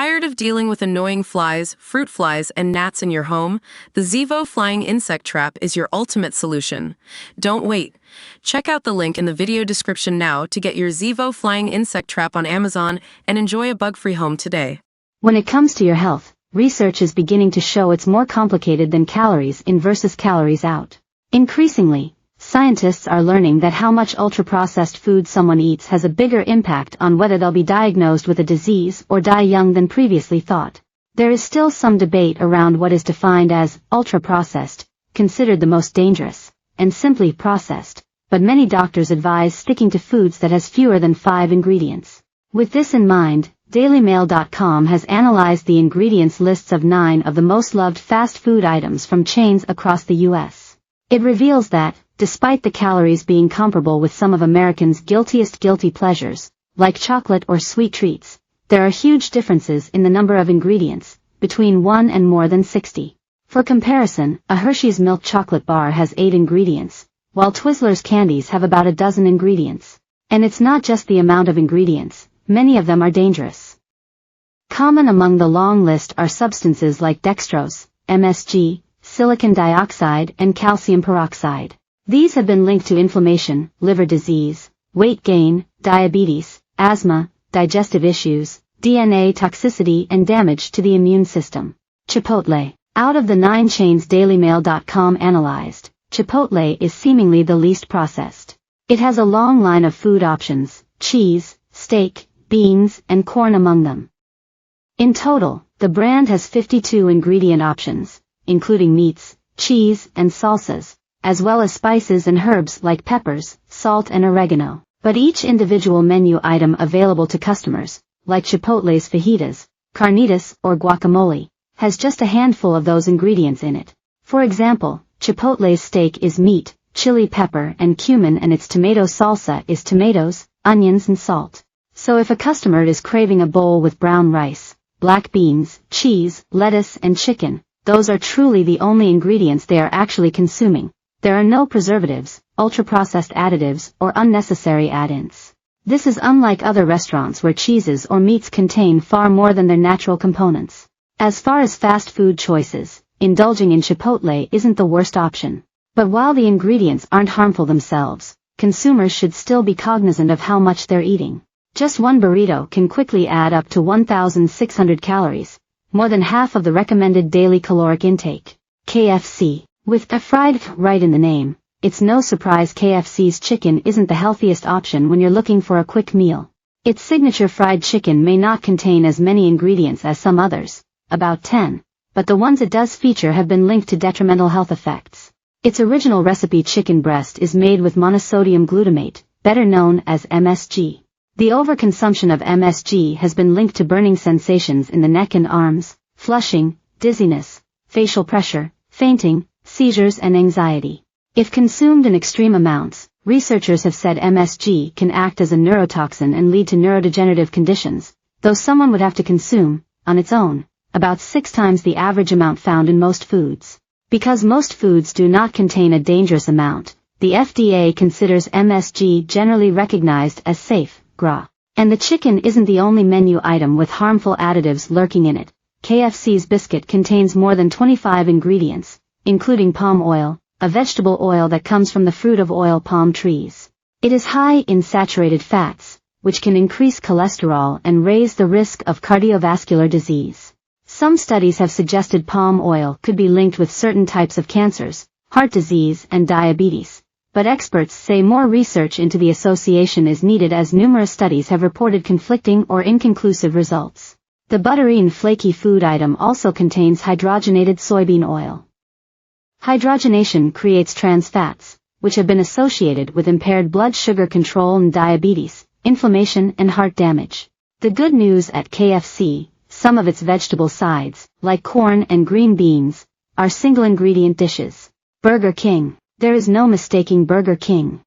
Tired of dealing with annoying flies, fruit flies, and gnats in your home? The Zevo Flying Insect Trap is your ultimate solution. Don't wait. Check out the link in the video description now to get your Zevo Flying Insect Trap on Amazon and enjoy a bug-free home today. When it comes to your health, research is beginning to show it's more complicated than calories in versus calories out. Increasingly, scientists are learning that how much ultra-processed food someone eats has a bigger impact on whether they'll be diagnosed with a disease or die young than previously thought. There is still some debate around what is defined as ultra-processed, considered the most dangerous, and simply processed, but many doctors advise sticking to foods that has fewer than 5 ingredients. With this in mind, DailyMail.com has analyzed the ingredients lists of 9 of the most loved fast food items from chains across the U.S. It reveals that, despite the calories being comparable with some of Americans' guiltiest guilty pleasures, like chocolate or sweet treats, there are huge differences in the number of ingredients, between 1 and more than 60. For comparison, a Hershey's milk chocolate bar has 8 ingredients, while Twizzlers candies have about a dozen ingredients. And it's not just the amount of ingredients, many of them are dangerous. Common among the long list are substances like dextrose, MSG, silicon dioxide, and calcium peroxide. These have been linked to inflammation, liver disease, weight gain, diabetes, asthma, digestive issues, DNA toxicity, and damage to the immune system. Chipotle. Out of the 9 chains DailyMail.com analyzed, Chipotle is seemingly the least processed. It has a long line of food options, cheese, steak, beans, and corn among them. In total, the brand has 52 ingredient options, including meats, cheese, and salsas, as well as spices and herbs like peppers, salt, and oregano. But each individual menu item available to customers, like Chipotle's fajitas, carnitas, or guacamole, has just a handful of those ingredients in it. For example, Chipotle's steak is meat, chili pepper, and cumin, and its tomato salsa is tomatoes, onions, and salt. So if a customer is craving a bowl with brown rice, black beans, cheese, lettuce, and chicken, those are truly the only ingredients they are actually consuming. There are no preservatives, ultra-processed additives, or unnecessary add-ins. This is unlike other restaurants where cheeses or meats contain far more than their natural components. As far as fast food choices, indulging in Chipotle isn't the worst option. But while the ingredients aren't harmful themselves, consumers should still be cognizant of how much they're eating. Just one burrito can quickly add up to 1,600 calories, more than half of the recommended daily caloric intake. KFC. With a fried right in the name, it's no surprise KFC's chicken isn't the healthiest option when you're looking for a quick meal. Its signature fried chicken may not contain as many ingredients as some others, about 10, but the ones it does feature have been linked to detrimental health effects. Its original recipe chicken breast is made with monosodium glutamate, better known as MSG. The overconsumption of MSG has been linked to burning sensations in the neck and arms, flushing, dizziness, facial pressure, fainting, seizures, and anxiety. If consumed in extreme amounts, researchers have said MSG can act as a neurotoxin and lead to neurodegenerative conditions, though someone would have to consume, on its own, about 6 times the average amount found in most foods. Because most foods do not contain a dangerous amount, the FDA considers MSG generally recognized as safe, GRA. And the chicken isn't the only menu item with harmful additives lurking in it. KFC's biscuit contains more than 25 ingredients, including palm oil, a vegetable oil that comes from the fruit of oil palm trees. It is high in saturated fats, which can increase cholesterol and raise the risk of cardiovascular disease. Some studies have suggested palm oil could be linked with certain types of cancers, heart disease, and diabetes. But experts say more research into the association is needed as numerous studies have reported conflicting or inconclusive results. The buttery and flaky food item also contains hydrogenated soybean oil. Hydrogenation creates trans fats, which have been associated with impaired blood sugar control and diabetes, inflammation, and heart damage. The good news at KFC, some of its vegetable sides, like corn and green beans, are single-ingredient dishes. Burger King. There is no mistaking Burger King.